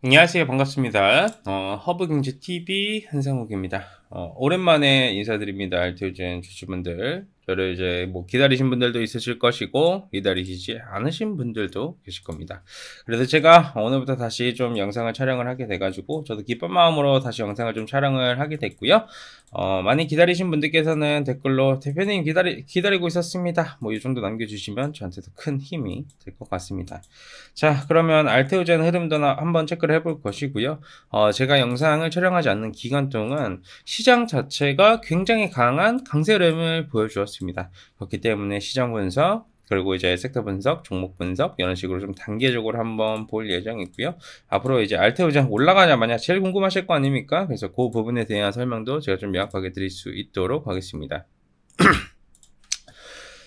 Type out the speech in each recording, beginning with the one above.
안녕하세요. 반갑습니다. 허브경제TV 한상욱입니다. 오랜만에 인사드립니다. 알트요젠 주주분들. 저를 이제 기다리신 분들도 있으실 것이고, 기다리시지 않으신 분들도 계실 겁니다. 그래서 제가 오늘부터 다시 좀 영상을 촬영을 하게 돼가지고, 저도 기쁜 마음으로 다시 영상을 좀 촬영을 하게 됐고요. 많이 기다리신 분들께서는 댓글로 대표님 기다리고 있었습니다. 이 정도 남겨주시면 저한테도 큰 힘이 될 것 같습니다. 자, 그러면 알테오젠 흐름도 한번 체크를 해볼 것이고요. 제가 영상을 촬영하지 않는 기간 동안 시장 자체가 굉장히 강한 강세 흐름을 보여주었습니다. 그렇기 때문에 시장 분석, 그리고 이제 섹터 분석, 종목 분석 이런 식으로 좀 단계적으로 한번 볼 예정이고요. 앞으로 이제 알테오젠 올라가냐 마냐 제일 궁금하실 거 아닙니까? 그래서 그 부분에 대한 설명도 제가 좀 명확하게 드릴 수 있도록 하겠습니다.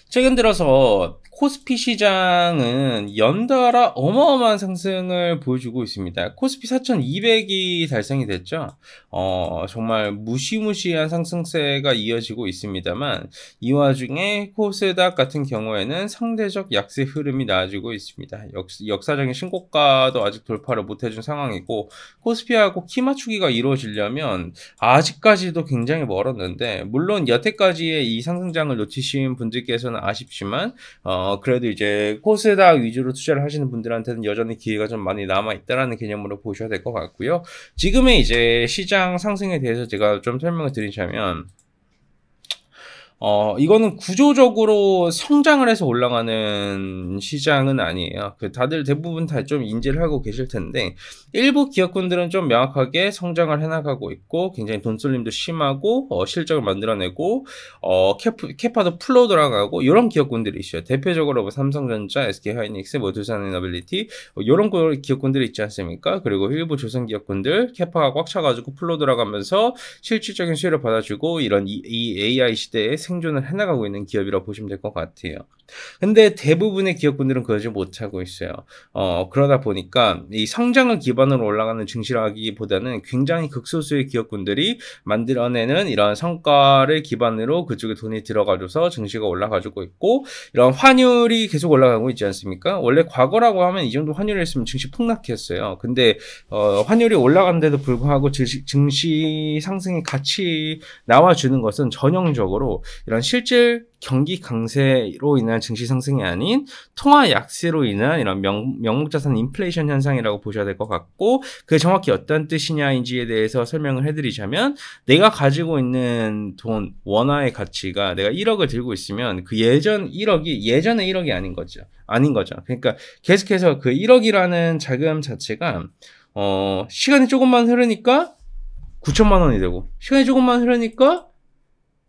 최근 들어서 코스피 시장은 연달아 어마어마한 상승을 보여주고 있습니다. 코스피 4200이 달성이 됐죠. 정말 무시무시한 상승세가 이어지고 있습니다만 이 와중에 코스닥 같은 경우에는 상대적 약세 흐름이 나아지고 있습니다. 역사적인 신고가도 아직 돌파를 못해준 상황이고 코스피하고 키 맞추기가 이루어지려면 아직까지도 굉장히 멀었는데 물론 여태까지의 이 상승장을 놓치신 분들께서는 아쉽지만 그래도 이제 코스닥 위주로 투자를 하시는 분들한테는 여전히 기회가 좀 많이 남아있다라는 개념으로 보셔야 될 것 같고요. 지금의 이제 시장 상승에 대해서 제가 좀 설명을 드리자면 이거는 구조적으로 성장을 해서 올라가는 시장은 아니에요. 다들 대부분 다 좀 인지를 하고 계실 텐데, 일부 기업군들은 좀 명확하게 성장을 해나가고 있고, 굉장히 돈쏠림도 심하고, 실적을 만들어내고, 캐파도 풀로 돌아가고, 이런 기업군들이 있어요. 대표적으로 삼성전자, SK하이닉스, 두산에너빌리티, 이런 기업군들이 있지 않습니까? 그리고 일부 조선기업군들, 캐파가 꽉 차가지고 풀로 돌아가면서 실질적인 수혜를 받아주고, 이런 이 AI 시대에 생존을 해나가고 있는 기업이라고 보시면 될 것 같아요. 근데 대부분의 기업군들은 그러지 못하고 있어요. 그러다 보니까 이 성장을 기반으로 올라가는 증시라기보다는 굉장히 극소수의 기업군들이 만들어내는 이런 성과를 기반으로 그쪽에 돈이 들어가줘서 증시가 올라가지고 있고, 이런 환율이 계속 올라가고 있지 않습니까? 원래 과거라고 하면 이 정도 환율이었으면 증시 폭락했어요. 근데 환율이 올라가는데도 불구하고 증시 상승이 같이 나와주는 것은 전형적으로 이런 실질 경기 강세로 인한 증시 상승이 아닌 통화 약세로 인한 이런 명목자산 인플레이션 현상이라고 보셔야 될 것 같고, 그게 정확히 어떤 뜻이냐인지에 대해서 설명을 해드리자면, 내가 가지고 있는 돈, 원화의 가치가 내가 1억을 들고 있으면 그 예전에 1억이 아닌 거죠. 그러니까 계속해서 그 1억이라는 자금 자체가 시간이 조금만 흐르니까 9천만 원이 되고, 시간이 조금만 흐르니까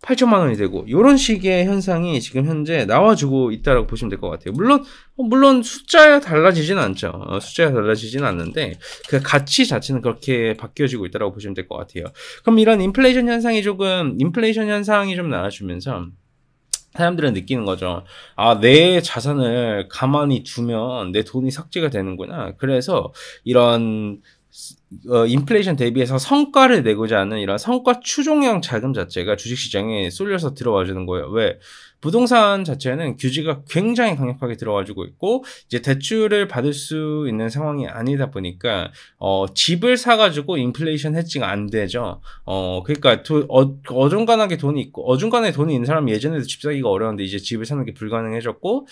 8천만 원이 되고, 이런 식의 현상이 지금 현재 나와주고 있다고 보시면 될 것 같아요. 물론 숫자가 달라지진 않죠. 숫자가 달라지진 않는데 그 가치 자체는 그렇게 바뀌어지고 있다고 보시면 될 것 같아요. 그럼 이런 인플레이션 현상이 좀 나와주면서 사람들은 느끼는 거죠. 내 자산을 가만히 두면 내 돈이 삭제가 되는구나. 그래서 이런 인플레이션 대비해서 성과를 내고자 하는 이런 성과 추종형 자금 자체가 주식시장에 쏠려서 들어와주는 거예요. 왜? 부동산 자체는 규제가 굉장히 강력하게 들어와주고 있고, 이제 대출을 받을 수 있는 상황이 아니다 보니까 집을 사가지고 인플레이션 해지가 안 되죠. 그러니까 어중간하게 돈이 있고, 어중간하게 돈이 있는 사람이 예전에도 집 사기가 어려웠는데 이제 집을 사는 게 불가능해졌고,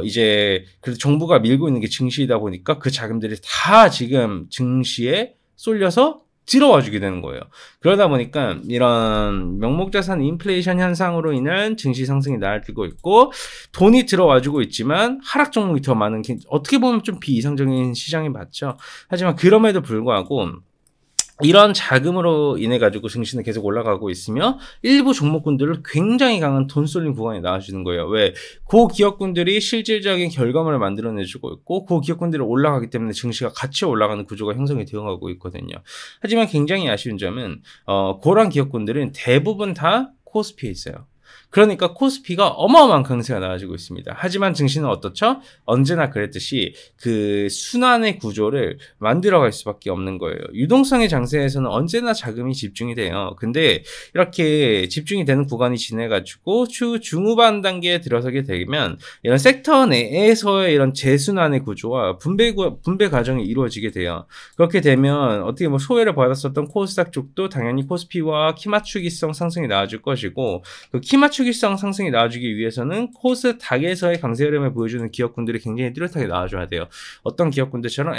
이제 그래도 정부가 밀고 있는 게 증시이다 보니까 그 자금들이 다 지금 증시에 쏠려서 들어와주게 되는 거예요. 그러다 보니까 이런 명목자산 인플레이션 현상으로 인한 증시 상승이 나아지고 있고, 돈이 들어와주고 있지만 하락 종목이 더 많은, 어떻게 보면 좀 비이상적인 시장이 맞죠. 하지만 그럼에도 불구하고 이런 자금으로 인해 가지고 증시는 계속 올라가고 있으며, 일부 종목군들을 굉장히 강한 돈 쏠림 구간이 나와주는 거예요. 왜? 그 기업군들이 실질적인 결과물을 만들어내주고 있고, 그 기업군들이 올라가기 때문에 증시가 같이 올라가는 구조가 형성이 되어가고 있거든요. 하지만 굉장히 아쉬운 점은 그런 기업군들은 대부분 다 코스피에 있어요. 그러니까 코스피가 어마어마한 강세가 나와주고 있습니다. 하지만 증시는 어떻죠? 언제나 그랬듯이 그 순환의 구조를 만들어갈 수밖에 없는 거예요. 유동성의 장세에서는 언제나 자금이 집중이 돼요. 근데 이렇게 집중이 되는 구간이 지나가지고 추후 중후반 단계에 들어서게 되면 이런 섹터 내에서의 이런 재순환의 구조와 분배 과정이 이루어지게 돼요. 그렇게 되면 어떻게 뭐 소외를 받았었던 코스닥 쪽도 당연히 코스피와 키맞추기성 상승이 나와줄 것이고, 그 키맞추기성 상승이 나와주기 위해서는 코스닥에서의 강세 흐름을 보여주는 기업군들이 굉장히 뚜렷하게 나와줘야 돼요. 어떤 기업군들처럼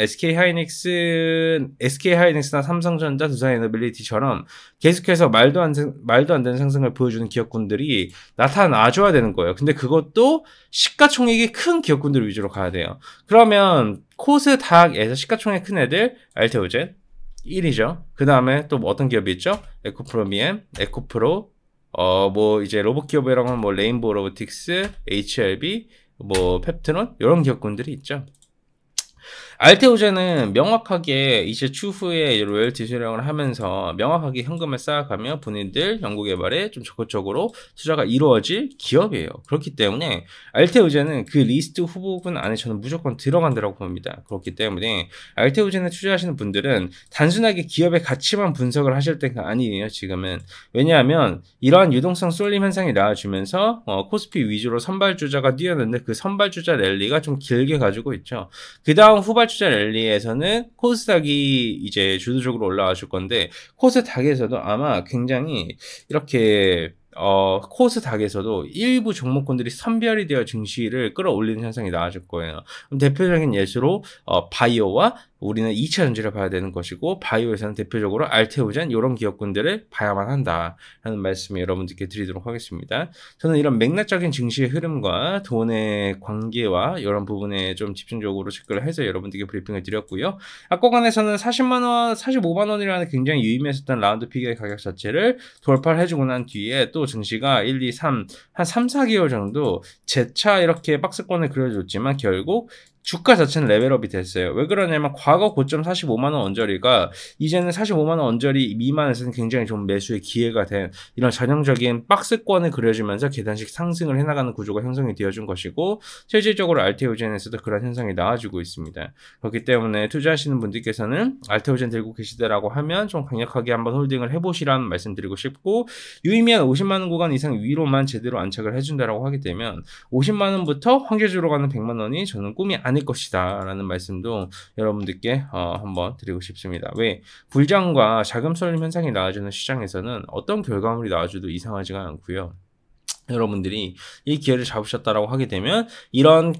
SK하이닉스나 삼성전자, 두산에너빌리티처럼 계속해서 말도 안 되는 상승을 보여주는 기업군들이 나타나줘야 되는 거예요. 근데 그것도 시가총액이 큰 기업군들 위주로 가야 돼요. 그러면 코스닥에서 시가총액 큰 애들 알테오젠 1위죠. 그 다음에 또 뭐 어떤 기업이 있죠? 에코프로미엠, 에코프로, 뭐 이제 로봇 기업이라고 하면 뭐 레인보우 로보틱스, HLB, 뭐 펩트론 이런 기업군들이 있죠. 알테오젠은 명확하게 이제 추후에 로열티 수령을 하면서 명확하게 현금을 쌓아가며 본인들 연구개발에 좀 적극적으로 투자가 이루어질 기업이에요. 그렇기 때문에 알테오젠은 그 리스트 후보군 안에 저는 무조건 들어간다고 봅니다. 그렇기 때문에 알테오젠에 투자하시는 분들은 단순하게 기업의 가치만 분석을 하실 때가 아니에요. 지금은. 왜냐하면 이러한 유동성 쏠림 현상이 나와주면서 코스피 위주로 선발주자가 뛰었는데 그 선발주자 랠리가 좀 길게 가지고 있죠. 그 다음 후발주자 랠리에서는 코스닥이 이제 주도적으로 올라와 줄 건데, 코스닥에서도 아마 굉장히 이렇게 코스닥에서도 일부 종목군들이 선별이 되어 증시를 끌어올리는 현상이 나와줄 거예요. 대표적인 예시로 바이오와 우리는 2차 전지를 봐야 되는 것이고, 바이오에서는 대표적으로 알테오젠 이런 기업군들을 봐야만 한다라는 말씀을 여러분들께 드리도록 하겠습니다. 저는 이런 맥락적인 증시의 흐름과 돈의 관계와 이런 부분에 좀 집중적으로 체크를 해서 여러분들께 브리핑을 드렸고요. 악고간에서는 40만원, 45만원이라는 굉장히 유의미했었던 라운드 피겨의 가격 자체를 돌파를 해주고 난 뒤에 또 증시가 1, 2, 3, 한 3, 4개월 정도 재차 이렇게 박스권을 그려줬지만 결국 주가 자체는 레벨업이 됐어요. 왜 그러냐면 과거 고점 45만원 언저리가 이제는 45만원 언저리 미만에서는 굉장히 좀 매수의 기회가 된 이런 전형적인 박스권을 그려주면서 계단식 상승을 해나가는 구조가 형성이 되어준 것이고, 실질적으로 알테오젠에서도 그런 현상이 나와주고 있습니다. 그렇기 때문에 투자하시는 분들께서는 알테오젠 들고 계시더라고 하면 좀 강력하게 한번 홀딩을 해보시라는 말씀드리고 싶고, 유의미한 50만원 구간 이상 위로만 제대로 안착을 해준다라고 하게 되면 50만원부터 황제주로 가는 100만원이 저는 꿈이 아닐 것이다 라는 말씀도 여러분들께 한번 드리고 싶습니다. 왜? 불장과 자금 쏠림 현상이 나와주는 시장에서는 어떤 결과물이 나와줘도 이상하지가 않고요. 여러분들이 이 기회를 잡으셨다라고 하게 되면 이런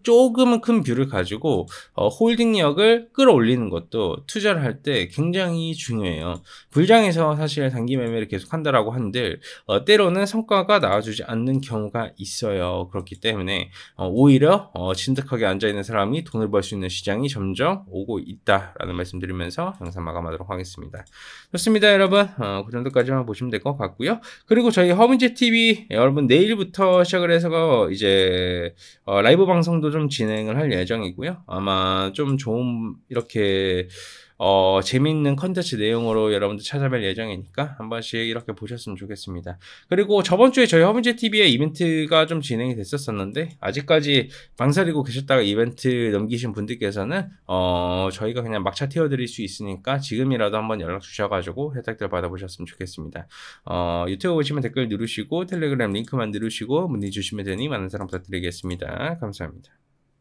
조금은 큰 뷰를 가지고 홀딩력을 끌어올리는 것도 투자를 할 때 굉장히 중요해요. 불장에서 사실 단기 매매를 계속 한다라고 한들 때로는 성과가 나와주지 않는 경우가 있어요. 그렇기 때문에 오히려 진득하게 앉아있는 사람이 돈을 벌 수 있는 시장이 점점 오고 있다라는 말씀드리면서 영상 마감하도록 하겠습니다. 좋습니다, 여러분. 그 정도까지만 보시면 될 것 같고요. 그리고 저희 허민재TV 여러분 내일부터 시작을 해서 이제 라이브 방송도 좀 진행을 할 예정이고요. 아마 좀 좋은 이렇게 재미있는 컨텐츠 내용으로 여러분들 찾아뵐 예정이니까 한 번씩 이렇게 보셨으면 좋겠습니다. 그리고 저번 주에 저희 허민재TV의 이벤트가 좀 진행이 됐었는데 아직까지 망설이고 계셨다가 이벤트 넘기신 분들께서는 저희가 그냥 막차 띄워드릴 수 있으니까 지금이라도 한번 연락 주셔가지고 혜택들 받아보셨으면 좋겠습니다. 유튜브 보시면 댓글 누르시고 텔레그램 링크만 누르시고 문의 주시면 되니 많은 사랑 부탁드리겠습니다. 감사합니다.